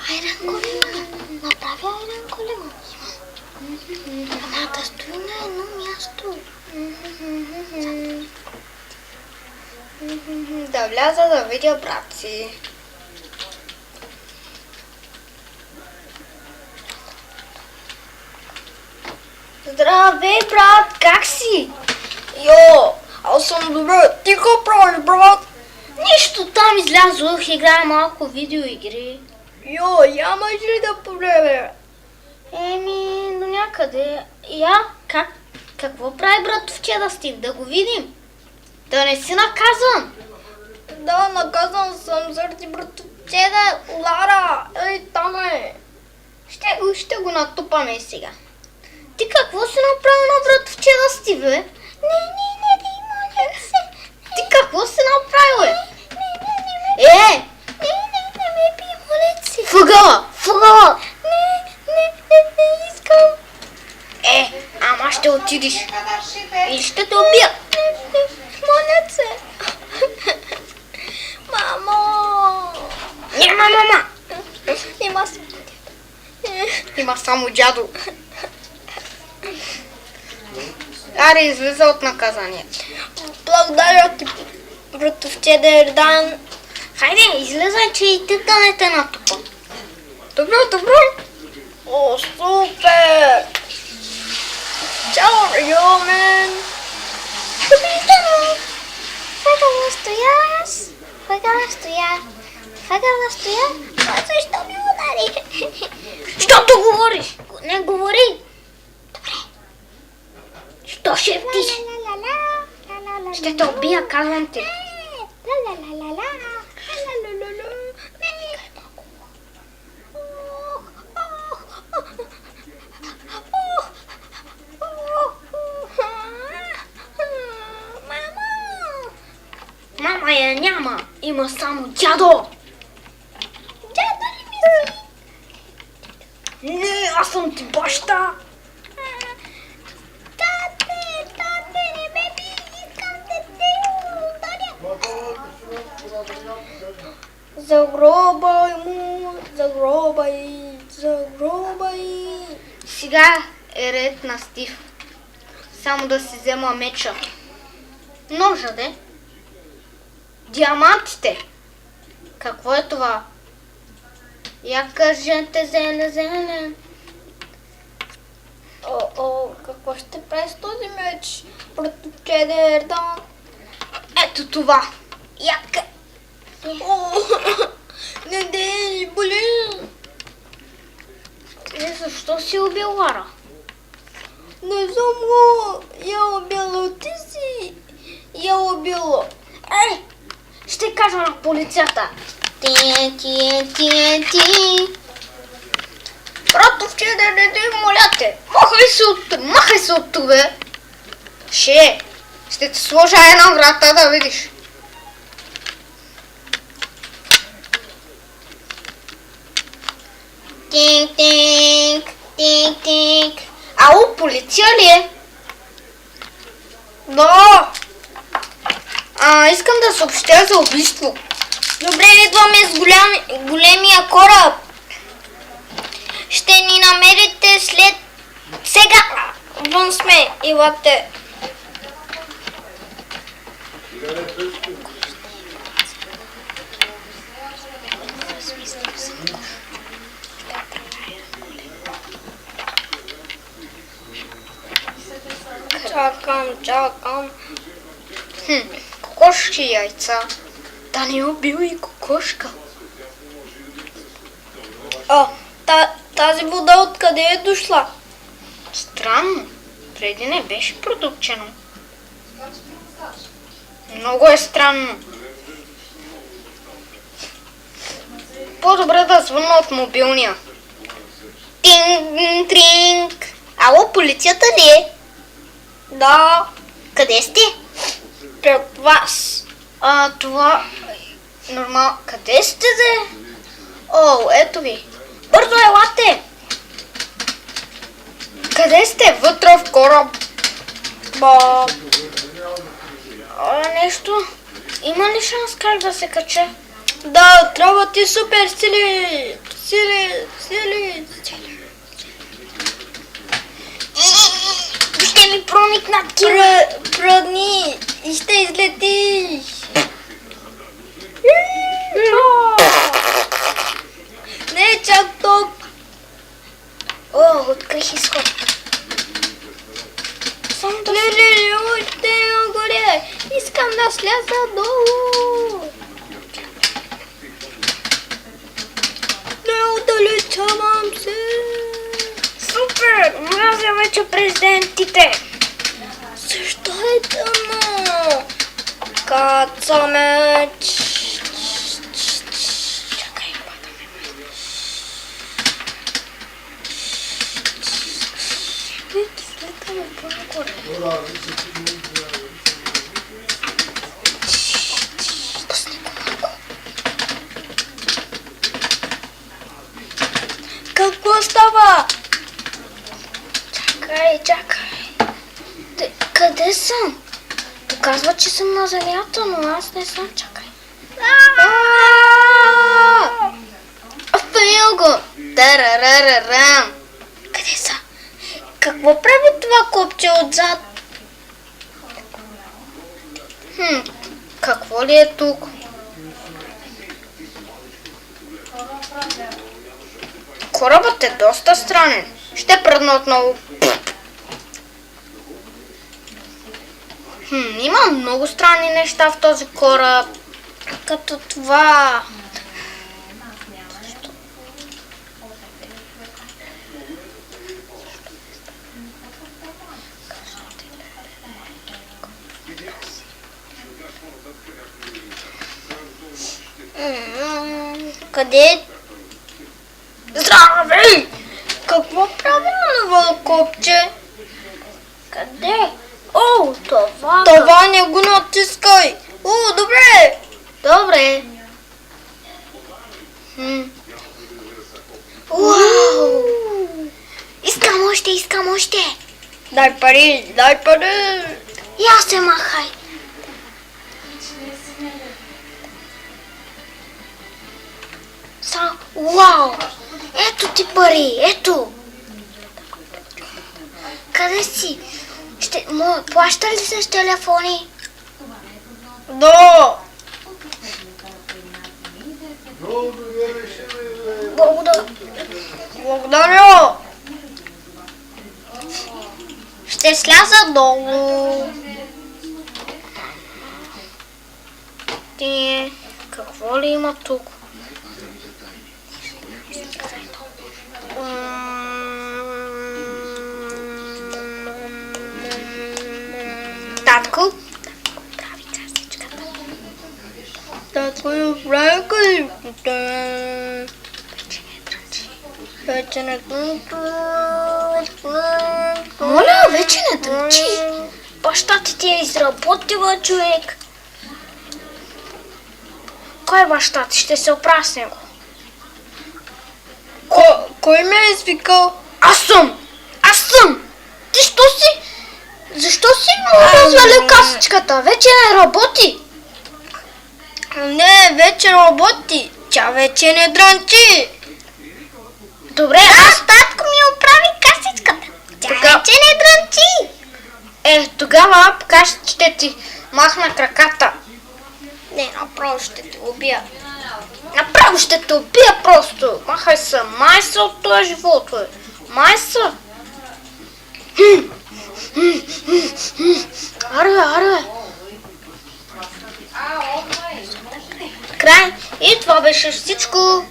Айран голема. Направи айран голема. Ама да стои на едно място. Да вляза да видя брат си. Здравей, брат, как си? Йо, аз съм добре. Ти какво правиш, брат? Нищо, там излязох, играя малко видеоигри. Йо, ямаш ли да повреме? Еми, до някъде. Я, какво прави братовчеда Стив? Да го видим. Да не си наказан. Да, наказан съм заради братовчеда Лара. Ей, там е. Ще го натупаме сега. Ти какво си направи на братовчеда Стив, бе? Не, моля се. Ти какво си направил, бе? Не ме би, моля се. Въгъла! Не искам. Ама ще отидеш. И ще те убия. Моля се. Мамо. Няма мама. Има само дядо. Има само дядо. Аре, излиза от наказание. Благодаря ти, братовче Ердан. Хайде, излизай, че и ти да не те натупа. Добре. О, супер! Чао, Райомен! Фъгъла стоя. Защо ми удари? Щото говориш? Не говори. Добре. Що шептиш? Ще те убия, казвам ти. Мама я няма, има само дядо. Дядо ли ми си? Не, аз съм ти баща. Тате, не ме би, искам да те ударя. Загробай. Сега е ред на Стив. Само да си взема меча. Ножа, де? Диамантите. Какво е това? Я кажете, зелен. Какво ще прави с този меч? Братовче Ердан. Ето това. Яка. Не дей, боли. Защо си убил Лара? Не съм го. Я убила ти си. Я убила. Ще кажа на полицията. Ти. Братовче, не моля те. Махай се от тук, бе. Ще те сложа една врата да видиш. Тинк. Ало, полиция ли е? Да. Искам да съобщя за убийство. Добре, идваме с големия кораб. Ще ни намерите след... Сега! Вън сме, илате. Чакам. Кокошки яйца. Да не убил и кокошка. Тази вода откъде е дошла? Странно. Преди не беше продукчено. Много е странно. По-добре да звънна от мобилния. Тринг. Ало, полицията ли е? Да. Къде сте? Пред вас. Това... Нормално. Къде сте, де? Ето ви. Бързо елате! Къде сте? Вътре в кораб. Нещо? Има ли шанс как да се кача? Да, трябва ти супер сили. такива. Пръдни и ще излетиш. Не, чак тук. О, открих изход. Само да Не, още нагоре. Искам да сляза долу. Не отдалечавам се. Супер! Мразя вече президентите. Защо е тъмно? Кацаме. Чакай, Вики, слетаме по-нагоре. Какво става? Чакай. Къде съм? Показва, че съм на земята, но аз не съм. Чакай. Оставил го! Тарарарарам! Къде са? Какво прави това копче отзад? Какво ли е тук? Корабът е доста странен. Ще пръдна отново. Има много странни неща в този кораб. Като това. Къде? Здравей! Какво прави онова копче? Къде? О, това. Това не го натискай! О, добре! Добре. Уау! Искам още. Дай пари! И аз се махай. Уау! Ето ти пари, ето. Къде си? Плаща ли се с телефони? Да! Благодаря! Ще сляза долу. Какво ли има тук? Татко? Прави касичката. Татко ми прави касичката. Вече не трънчи. Моля, вече не трънчи. Баща ти е изработила, човек. Кой е баща ти? Ще се оправя с него. Кой ме е извикал? Аз съм! Ти защо си му развалил касичката? Вече не работи. Не, вече работи. Тя вече не дрънчи. Добре, татко ми оправи касичката. Тя вече не дрънчи. Тогава покажи, ще ти махна краката. Не, направо ще те убия. Направо ще те убия просто. Махай се, майса от този живот, бе. Майса. Аре. Край. И това беше всичко.